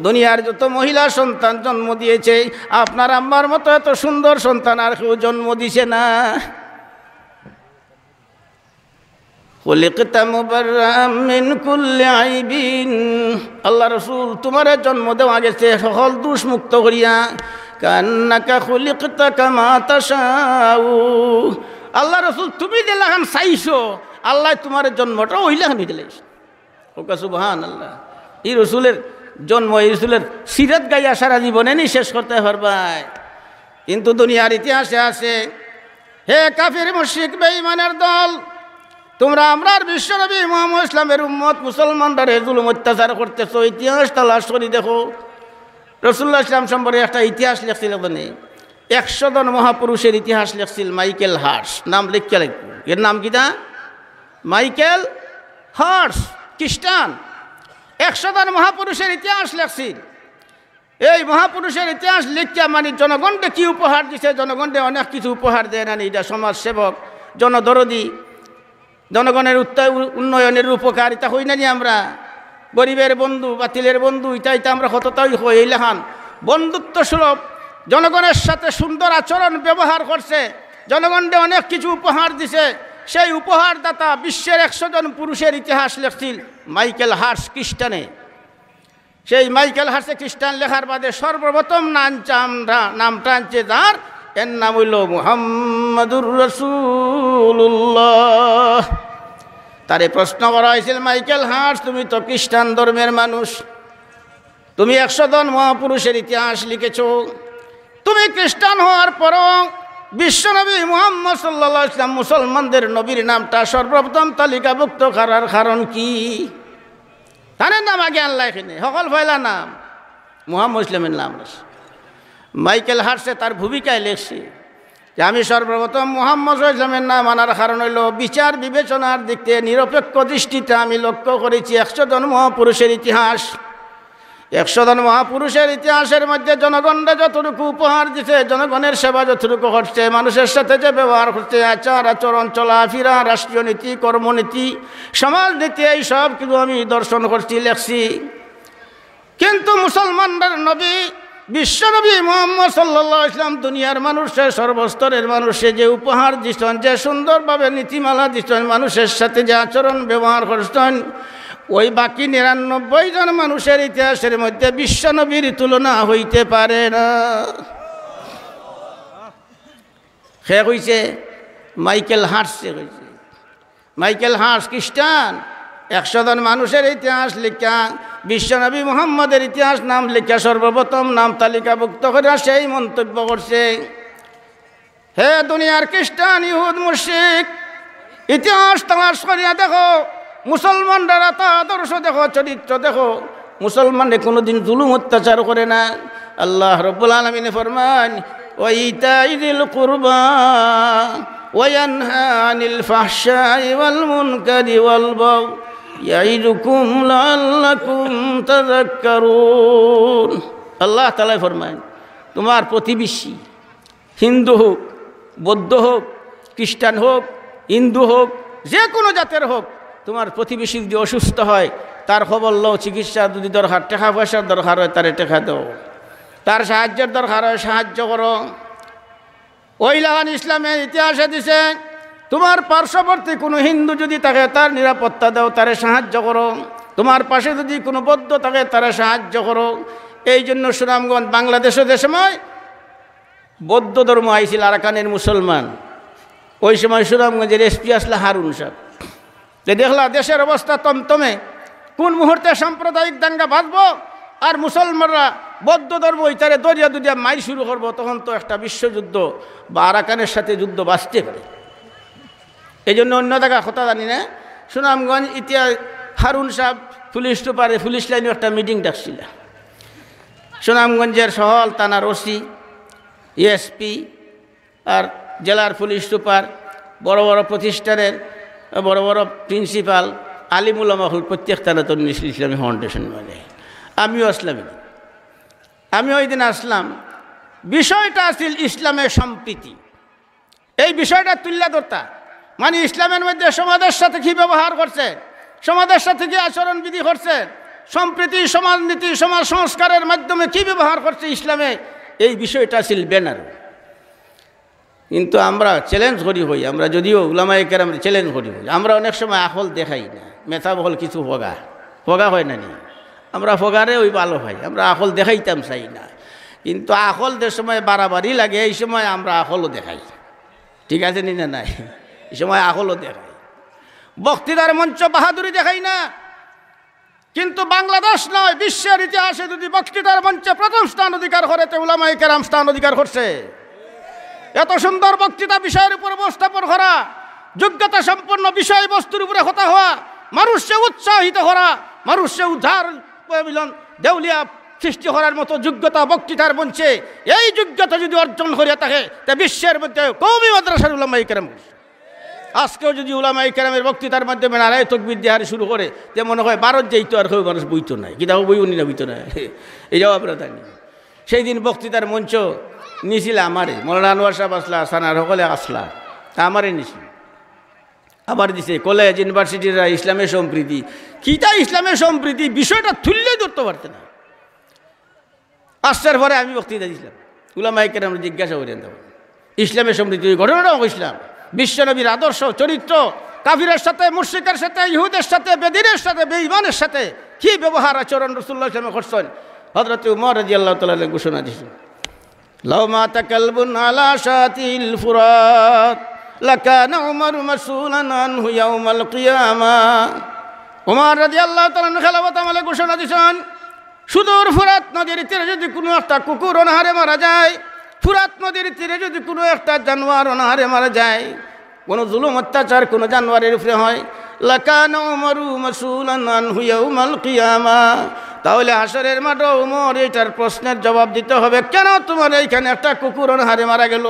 দুনিয়ার যত মহিলা সন্তান জন্ম দিয়েছে, আপনার আম্মার মতো এত সুন্দর সন্তান আর কেউ জন্ম দিছে না। খুলিকতা মুবাররাম মিন কুল্লি আইবিন, আল্লাহ রসুল তোমার জন্ম দেওয়া গেছে সকল দোষ মুক্ত করিয়া, কান্নাকা খুলিকতা কামা তাশাউ, আল্লাহ রসুল তুমি যেলাখান চাইছো, আল্লাহ তোমার জন্মটা ওইলাখান দিলেন। ওকা সুবহানাল্লাহ। এই রসুলের জন্ম, এই রসুলের সিরাত গাইয়া সারা জীবনে নি শেষ করতে পারবাই, কিন্তু দুনিয়ার ইতিহাসে আছে, হে কাফির মুশরিক বেঈমানের দল, তোমরা আমরার বিশ্বনবী মুহাম্মদ ইসলামের উম্মত মুসলমানরা জুলুম অত্যাচার করতেছো। ইতিহাস তালাশ করি দেখো, রাসূলুল্লাহ ইসলাম সম্পর্কে একটা ইতিহাস লেখছিল, 100 জন মহাপুরুষের ইতিহাস লেখছিল মাইকেল হার্স, নাম লিখিয়া লিখব, এর নাম কি না? মাইকেল হার্স, খ্রিস্টান। 100 জন মহাপুরুষের ইতিহাস লেখছিল। এই মহাপুরুষের ইতিহাস লিখিয়া মানে জনগণকে কি উপহার দিছে, জনগণকে অনেক কিছু উপহার দেয় না, এটা সমাজসেবক, জনদরদি, জনগণের উন্নয়নের উপকারিতা হই না নি আমরা, গরিবের বন্ধু, বাতিলের বন্ধু, এটা আমরা কতটাই হই। এই লেখান বন্ধুত্ব সুলভ, জনগণের সাথে সুন্দর আচরণ ব্যবহার করছে, জনগণকে অনেক কিছু উপহার দিছে। সেই উপহারদাতা বিশ্বের 100 জন পুরুষের ইতিহাস লেখছিল মাইকেল হার্স, খ্রিস্টানে। সেই মাইকেল হার্সে খ্রিস্টান লেখার বাদে সর্বপ্রথম নামটা আনছে যার, এর নাম হইল মুহাম্মাদুর রাসূলুল্লাহ। তারে প্রশ্ন করা হয়েছিল, মাইকেল হার্টস, তুমি তো খ্রিস্টান ধর্মের মানুষ, তুমি 100 জন মহাপুরুষের ইতিহাস লিখেছ, তুমি খ্রিস্টান হওয়ার পরও বিশ্বনবী মুহাম্মদ সাল্লাল্লাহু আলাইহি ওয়াসাল্লাম মুসলমানদের নবীর নামটা সর্বপ্রথম তালিকাভুক্ত করার কারণ কি? তার নাম আগে আল্লাহ, এখানে সকল ফয়লা নাম মুহাম্মদ ইসলামের নাম। মাইকেল হার্টসে তার ভূমিকায় লেখছে যে আমি সর্বপ্রথম মুহাম্মদ ইসলামের নাম আনার কারণ হইল বিচার বিবেচনার দিক থেকে নিরপেক্ষ দৃষ্টিতে আমি লক্ষ্য করেছি 100 জন মহাপুরুষের ইতিহাস। 100 জন মহাপুরুষের ইতিহাসের মধ্যে জনগণরা যতটুকু উপহার দিচ্ছে, জনগণের সেবা যতটুকু করছে, মানুষের সাথে যে ব্যবহার করছে, আচার আচরণ, চলাফেরা, রাষ্ট্রীয় নীতি, কর্মনীতি, সমাজনীতি, এই সব কিছু আমি দর্শন করছি, লেখছি। কিন্তু মুসলমানদের নবী বিশ্বনবী মুহাম্মদ সাল্লাল্লাহু আলাইহি ওয়াসাল্লাম দুনিয়ার মানুষের সর্বস্তরের মানুষে যে উপহার দিচ্ছেন, যে সুন্দরভাবে নীতিমালা দিচ্ছেন, মানুষের সাথে যে আচরণ ব্যবহার করছেন, ওই বাকি 99 জন মানুষের ইতিহাসের মধ্যে বিশ্বনবীর তুলনা হইতে পারে না। সে কইছে মাইকেল হার্টসে কইছে। মাইকেল হার্টস খ্রিস্টান, 100 জন মানুষের ইতিহাস লেখা, বিশ্বনবী মুহাম্মদের ইতিহাস নাম লেখা, সর্বপ্রথম নাম তালিকাভুক্ত করে সেই মন্তব্য করছে, হে দুনিয়ার খ্রিস্টান, ইহুদ, মুশরিক, ইতিহাস তালাশ করিয়া দেখো, মুসলমানরা তা আদর্শ দেখো, চরিত্র দেখো, মুসলমানে কোনোদিন জুলুম অত্যাচার করে না। আল্লাহ রাব্বুল আলামিন ফরমান, ওয়া ইতাইযিল কুরবা ওয়া ইয়ানহা আনিল ফাহশাই ওয়াল মুনকারি ওয়াল বাগই ইয়াইদুকুম লাআল্লাকুম তাযাক্কারুন। আল্লাহ তাআলা ফরমান, তোমার প্রতিবেশী হিন্দু হোক, বৌদ্ধ হোক, খ্রিস্টান হোক, হিন্দু হোক, যে কোনো জাতের হোক, তোমার প্রতিবেশী যদি অসুস্থ হয়, তার খবর লও, চিকিৎসা যদি দরকার, টাকা পয়সার দরকার হয়, তারে টাকা দাও, তার সাহায্যের দরকার হয়, সাহায্য করো। ওই লাগান ইসলামের ইতিহাসে দিছে, তোমার পার্শ্ববর্তী কোনো হিন্দু যদি থাকে, তার নিরাপত্তা দাও, তারে সাহায্য করো, তোমার পাশে যদি কোনো বৌদ্ধ থাকে, তারা সাহায্য করো। এই জন্য সুনামগঞ্জ বাংলাদেশে যে সময় বৌদ্ধ ধর্ম আইছিল, আরাকানের মুসলমান, ওই সময় সুনামগঞ্জের এসপি আসলে হারুন সাহেব, যে দেখলা দেশের অবস্থা তমতমে, কোন মুহূর্তে সাম্প্রদায়িক দাঙ্গা বাঁধব আর মুসলমানরা বৌদ্ধ ধর্ম ইতারে দরিয়া দুরিয়া মাইল শুরু করব, তখন তো একটা বিশ্বযুদ্ধ বা আরাকানের সাথে যুদ্ধ বাঁচতে পারে। এই জন্য অন্য জায়গা কথা জানি না, সুনামগঞ্জ ইতিহাস হারুন সাহেব পুলিশ সুপারে, পুলিশ লাইনে একটা মিটিং ডাকছিল। সুনামগঞ্জের সহল থানার ওসি, এসপি আর জেলার পুলিশ সুপার, বড় বড় প্রতিষ্ঠানের বড় বড় প্রিন্সিপাল, আলিমুল আমাহুল, প্রত্যেক থানা তো ইসলামী ফাউন্ডেশন, মানে আমিও আসলাম। আমি ওই দিন আসলাম, বিষয়টা আছিল ইসলামের সম্প্রীতি। এই বিষয়টা তুল্যা ধরতা, মানে ইসলামের মধ্যে সমাজের সাথে কী ব্যবহার করছে, সমাজের সাথে কী আচরণবিধি করছে, সম্প্রীতি, সমাজনীতি, সমাজ সংস্কারের মাধ্যমে কী ব্যবহার করছে ইসলামে, এই বিষয়টা আছিল ব্যানার। কিন্তু আমরা চ্যালেঞ্জ করি হই, আমরা যদিও উলামায়ে কেরাম চ্যালেঞ্জ করি হই, আমরা অনেক সময় আকল দেখাই না, মেথা বহল কিছু ফগা হয় না নি, আমরা ফগারে ওই ভালো হয়, আমরা আকল দেখাইতাম চাই না। কিন্তু আকল যে সময় বাড়াবাড়ি লাগে, এই সময় আমরা আকলও দেখাই, ঠিক আছে নি না? নাই, এই সময় আকলও দেখাই। বক্তৃতার মঞ্চ বাহাদুরি দেখাই না, কিন্তু বাংলাদেশ নয়, বিশ্বের ইতিহাসে যদি বক্তৃতার মঞ্চে প্রথম স্থান অধিকার করে, তো উলামায়ে কেরাম স্থান অধিকার করছে। এত সুন্দর বক্তৃতা, বিষয়ের উপর উপস্থাপন করা, যোগ্যতা সম্পন্ন বিষয়বস্তুর উপরে কথা হওয়া, মানুষকে উৎসাহিত করা, মানুষকে উদ্ধার মিলন দেউলিয়া সৃষ্টি করার মতো যোগ্যতা বক্তৃতার মঞ্চে, এই যোগ্যতা যদি অর্জন করে থাকে, তা বিশ্বের মধ্যে কওমি মাদ্রাসার উলামায়ে কেরাম। আজকেও যদি উলামায়ে কেরামের বক্তৃতার মাধ্যমে নারায় তাকবীর দেওয়া শুরু করে, তে মনে হয় ভারত যেইতো আর কেউ মানুষ বইতো নাই, কিতাব বই উনি না বইতো না, এই জবাব জানি। সেই দিন বক্তৃতার মঞ্চ নিছিল আমারে, মৌলানা আনোয়ার সাহেব আসলা, সানার সকলে আসলা, তা আমারে নিছিল। আবার দিছে কলেজ ইউনিভার্সিটিরা ইসলামের সম্প্রীতি, কিটা ইসলামের সম্প্রীতি, বিষয়টা তুললেই ধরতে পারতে না। আসার পরে আমি বক্তৃতা দিয়েছিলাম, উলামায়ে কেরাম জিজ্ঞাসা করেন, তখন ইসলামের সম্প্রীতি ঘটনাটাও ইসলাম, বিশ্বনবীর আদর্শ চরিত্র, কাফিরের সাথে, মুশরিকের সাথে, ইহুদের সাথে, বেদিনের সাথে, বেঈমানের সাথে কি ব্যবহার আচরণ রাসূলুল্লাহ সাল্লাল্লাহু আলাইহি ওয়াসাল্লাম করছেন। হযরত উমর রাদিয়াল্লাহু তাআলা ঘোষণা দিয়েছেন, লাউ মাতা কালবুন আলা শাতিল ফুরাত লাকানা উমারু মাসউলান আনহু ইয়াউমাল কিয়ামা। উমর রাদিয়াল্লাহু তাআলা খেলাফত আমলে ঘোষণা দিয়েছেন, সুদূর ফুরাত নদীর তীরে যদি কোনো একটা কুকুর অনাহারে মারা যায়, ফুরাত নদীর তীরে যদি কোনো একটা জানোয়ার অনাহারে মারা যায়, কোনো জুলুম অত্যাচার কোনো জানোয়ারের উপরে হয়, লাকানা উমারু মাসউলান আনহু ইয়াউমাল কিয়ামা, তাহলে হাসরের মাঠে উমর এটার প্রশ্নের জবাব দিতে হবে, কেন তোমার এইখানে একটা কুকুর অনাহারে মারা গেল?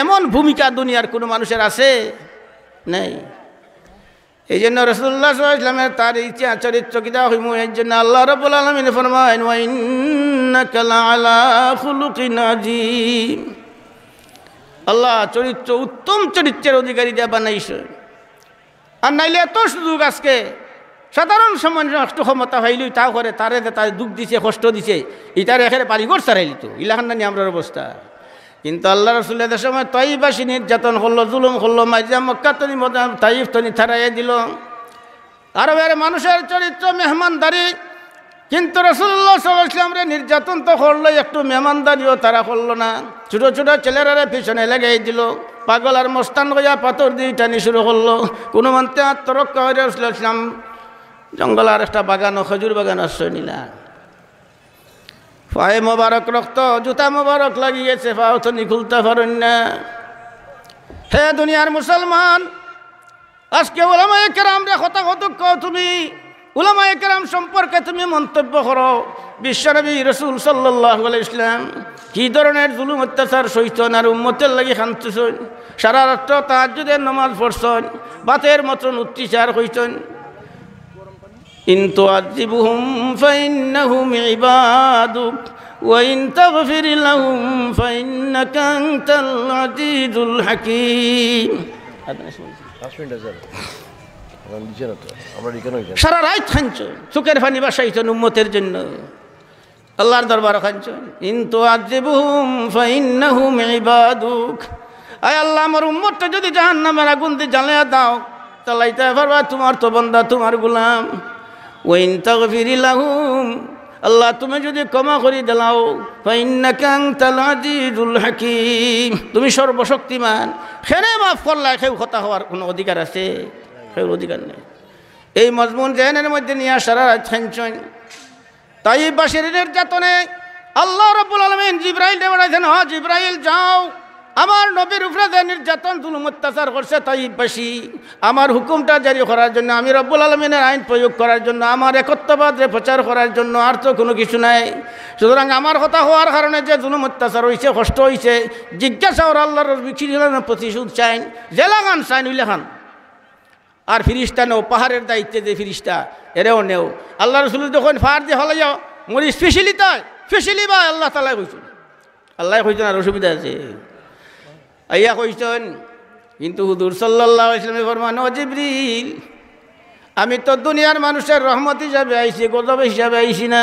এমন ভূমিকা দুনিয়ার কোনো মানুষের আছে? নেই। এই জন্য রাসূলুল্লাহ সাল্লাল্লাহু আলাইহি ওয়াসাল্লামের তার ইচ্ছা চরিত্র কিতা হইমু, এই জন্য আল্লাহ রাব্বুল আলামিন ফরমায়েন, ওয়া ইন্নাকা লাআলা খুলুকিন আযীম। আল্লাহ চরিত্র উত্তম চরিত্রের অধিকারী দিয়ে বানাইছে। আর নাইলে এত সুযোগ আজকে সাধারণ সমাজ একটু ক্ষমতা হইল তাও করে, তারে তার দুঃখ দিছে, কষ্ট দিছে, ইটার এখানে বাড়িঘর চারাইলি তো ইলাখান নানি আমরার অবস্থা। কিন্তু আল্লাহ রসুলের সময় তাইফবাসী নির্যাতন করলো, জুলুম করলো, মাইজা মক্কা তনি তাইফ তনি থারাইয়া দিল। আরবের মানুষের চরিত্র মেহমানদারি, কিন্তু রাসূলুল্লাহ সাল্লাল্লাহু আলাইহি ওয়াসাল্লাম নির্যাতন তো করলো, একটু মেহমানদারিও তারা করলো না। ছোটো ছোটো ছেলেরা পিছনে লেগে দিল, পাগল আর মস্তান হইয়া পাথর দিয়ে টানি শুরু করলো। কোনো মানতে আত্মরক্ষা হয়ে রাসূলুল্লাহ সাল্লাল্লাহু আলাইহি ওয়াসাল্লাম জঙ্গল আর একটা বাগান, খেজুর বাগান আশ্রয় নিলা। পায়ে মোবারক রক্ত, জুতা মোবারক লাগিয়েছে, পাও তো খুলতে পারেন না। হে দুনিয়ার মুসলমান, আজকে উলামায়ে কেরামরা কথা কত তুমি উলামায়ে কেরাম সম্পর্কে তুমি মন্তব্য করো। বিশ্বনবী রাসূল সাল্লাল্লাহু আলাইহি ওয়াসাল্লাম কি ধরনের জুলুম অত্যাচার সইছেন আর উম্মতের লাগি খানতেছেন, সারা রাত তাহাজ্জুদের নামাজ পড়ছেন, বাতের মতন অত্যাচার হইছেন। ইন তুআযিবহুম ফাইন্নাহুম ইবাদুক ওয়া ইন তাগফির লাহুম ফাইন্নাকা আনতাল আজিজুল হাকীম। সারা রাত খানছেন, চোখের পানি বাসাইছেন উম্মতের জন্য, আল্লাহর দরবার খানছেন। ইন তুআযিবহুম ফাইন্নাহুম ইবাদুক, আয় আল্লাহ আমার উম্মতটা যদি জাহান্নামের আগুন দিয়ে জ্বালিয়ে দাও, চালাইতে পারবা, তোমার তো বান্দা, তোমার গোলাম। ওয়া ইন তাগফির লাহুম, আল্লাহ তুমি যদি ক্ষমা করে দিলাও, ফাইন্নাকা আনতাল আজিজুল হাকীম, তুমি সর্বশক্তিমান, খেনে মাফ করলা, কেউ কথা হওয়ার কোনো অধিকার আছে? কেউ অধিকার নেই। এই মজমুন জেহেনের মধ্যে নিয়ে সারা রাত খানছেন। তাইফবাসীর নির্যাতনে আল্লাহ রাব্বুল আলামিন জিবরাইল পাঠাইছেন, হ্যাঁ জিবরাইল যাও, আমার নবীর উপরে যে নির্যাতন জুলুম অত্যাচার করছে তাইফবাসী, আমার হুকুমটা জারি করার জন্য, আমি রব্বুল আলামিনের আইন প্রয়োগ করার জন্য, আমার একত্ববাদে প্রচার করার জন্য, আর তো কোনো কিছু নাই। সুতরাং আমার কথা হওয়ার কারণে যে জুলুম অত্যাচার হয়েছে, কষ্ট হয়েছে, জিজ্ঞাসা ওর আল্লাহর প্রতিশোধ চাইন, জেলাখান চাইন উইলাখান। আর ফিরিস্তা নেও, পাহাড়ের দায়িত্বে যে ফিরিস্তা এরেও নেও। আল্লাহ রসুল যখন ফার দিয়ে হলে যাও মরি স্পেশালি তাই স্পেশালি বা আল্লাহ তালাই কইছেন, আল্লাহ কইছেন আর অসুবিধা আছে আইয়া কইছেন। কিন্তু হুজুর সাল্লাল্লাহু আলাইহি ওয়াসাল্লাম ফরমান, ও জিবরিল, আমি তো দুনিয়ার মানুষের রহমত হিসাবে আইছি, গজব হিসাবে আইছি না।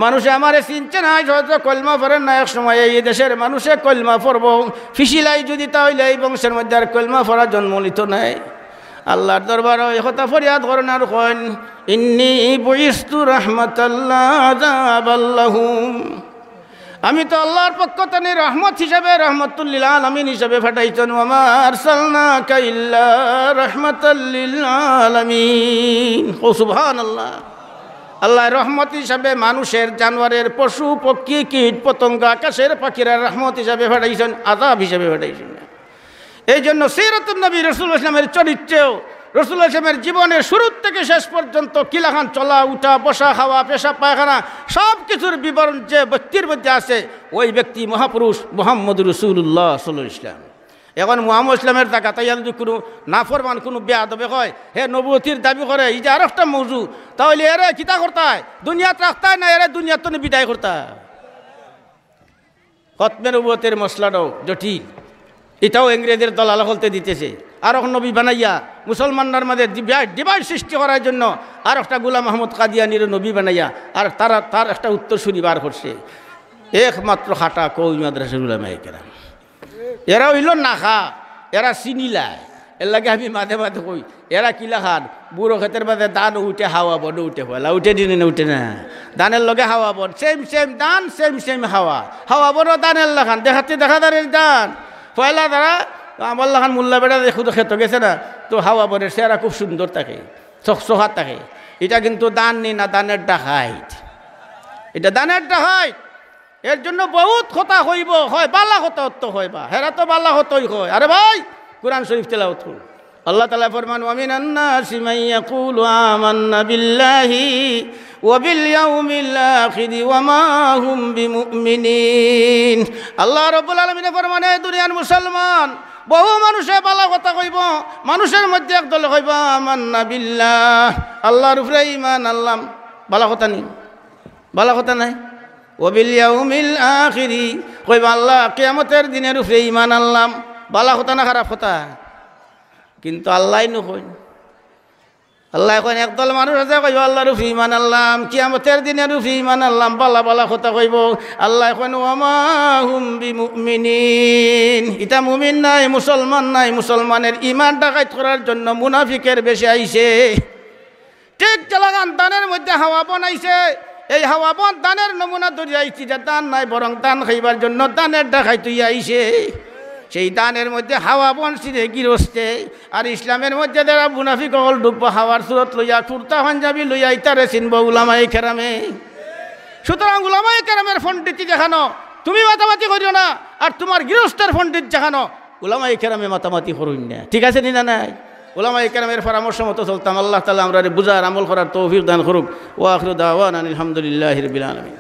মানুষে আমারে চিনছে না, হয়তো কলমা পড়েন না। এক সময় এই দেশের মানুষে কলমা পড়ব, ফিসিলাই যদি তাহলে এই বংশের মধ্যে আর কলমা পড়া জন্ম নিত নাই। আল্লাহর দরবার কথা ফরিয়াদ করেন আর কন, ইন্নী বুইস্তু রাহমাতাল্লাহ আযাবাল্লাহুম, আমি তো আল্লাহর পক্ষ থেকে রহমত হিসাবে, রহমতুল লিল আলামিন হিসাবে পাঠাইছেন। ওয়া মা আরসালনাকা ইল্লা রাহমাতাল লিল আলামিন। ও সুবহানাল্লাহ, আল্লাহ রহমত হিসাবে মানুষের, জানোয়ারের, পশু পক্ষী, কীট পতঙ্গ, আকাশের পাখিরা রহমত হিসাবে পাঠাইছেন, আযাব হিসাবে পাঠাইছেন। এই জন্য সিরাতুন নবী রাসূলুল্লাহ ইসলামের চরিত্রেও, রাসূলুল্লাহ ইসলামের জীবনের শুরু থেকে শেষ পর্যন্ত কিলাখান চলা, উঠা, বসা, খাওয়া, পেশাব, পায়খানা সব কিছুর বিবরণ যে ব্যক্তির মধ্যে আছে, ওই ব্যক্তি মহাপুরুষ মুহাম্মদুর রাসূলুল্লাহ সাল্লাল্লাহু আলাইহি ওয়াসাল্লাম। এখন মুহাম্মদ ইসলামের টাকা তাই যদি কোনো নাফরমান, কোনো বেয়াদবে হয়, হে নবুয়তির দাবি করে, এই যে আর একটা মৌজু, তাহলে এরা কিতা করতায়, দুনিয়াত রাখতায় না, এরা দুনিয়াত তো বিদায় করতায়। খতমে নবুয়তের মশলাটাও জটিল, এটাও ইংরেজের দলাল হলতে দিতেছে। আর এক নবী বানাইয়া মুসলমানদের মাঝে ডিভাইড সৃষ্টি করার জন্য আর একটা গোলাম আহমদ কাদিয়ানির নবী বানাইয়া আর তার একটা উত্তরসূরি বার করছে, একমাত্র খাটা কওমি মাদ্রাসার উলামায়ে কেরাম। এরা হইল না খা, এরা চিনিলায়, এর লাগে আমি মাঝে মাঝে কই, এরা কিলা খান, বুড়ো ক্ষেতের মাঝে ধান উঠে হাওয়া বন উঠে, পয়লা উঠে দিনে না উঠে না, ধানের লগে হাওয়া বন, সেম সেম ধান, সেম সেম হাওয়া, হাওয়া বনও ধানের লাখান, দেখাতে দেখা দাঁড়ের ধান, পয়লা তারা আমার লাখান মোল্লা বেড়া দেখো তো খেতে গেছে না, তো হাওয়া বনের চেহারা খুব সুন্দর থাকে, চকচকাত থাকে। এটা কিন্তু দান নি না, দানের ডাকাইত। এটা দানের ডাকাইত। এর জন্য বহুত কথা হইব, হয় বালা কথা তো হয়, বা হেরা তো বালা হতই হয়। আরে ভাই কুরআন শরীফ তেলাওয়াত করুন। আল্লাহ তাআলা ফরমান ওয়া মিনান নাসি মান ইয়াকুলু আমান্না বিল্লাহি ওয়া বিল ইয়াউমিল আখির ওয়া মা হুম বিমুমিনিন। আল্লাহ রাব্বুল আলামিন ফরমান, এই দুনিয়ার মুসলমান বহু মানুষে বালা কথা কইব, মানুষের মধ্যে একদল কইব আমান্না বিল্লাহ, আল্লাহর উপরে ঈমান আনলাম। বালা কথা নেই, বালা কথা নাই। ওয়া বিল ইয়াউমিল আখির কইব আল্লাহ কিয়ামতের দিনের উপরে ঈমান আনলাম। বালা কথা না খারাপ কথা? কিন্তু আল্লাহ নকইন। আল্লাহ এখন একদল মানুষ আছে কইব আল্লাহর উপরে ঈমান আনলাম, কিয়ামতের দিনের উপরে ঈমান আনলাম, বালা বালা কথা কইব। আল্লাহ এখন ওয়া মা হুম বিমুমিনিন, এটা মুমিন নাই, মুসলমান নাই। মুসলমানের ঈমান ডাকাত করার জন্য মুনাফিকের বেশি আইছে। ঠিক চালাগান দানের মধ্যে হাওয়া বনাইছে, এই হাওয়া বন দানের নমুনা ধরে আইছি, যে দান নাই বরং দান খাইবার জন্য দানের ডাকাই তুই আইছে। সেই দানের মধ্যে হাওয়া বনছিরে গিরস্তে, আর ইসলামের মধ্যে যারা মুনাফিক হল ডুবব হাওয়ার সুরত লইয়া, কুর্তা পাঞ্জাবি লইয়া ইতারে চিনব উলামায়ে কেরামে। সুতরাং উলামায়ে কেরামের পণ্ডিতি দেখানো, তুমি মাতামাতি করিও না, আর তোমার গৃহস্থের পণ্ডিত দেখানো, উলামায়ে কেরামে মাতামাতি করুন না। ঠিক আছে নি না? নাই, উলামায়ে কেরামের পরামর্শ মতো চলতাম। আল্লাহ তাআলা আমরা বুঝার আমল করার তৌফিক দান করুক। ওয়া আখিরু দাওয়ানা আলহামদুলিল্লাহি রাব্বিল আলামিন।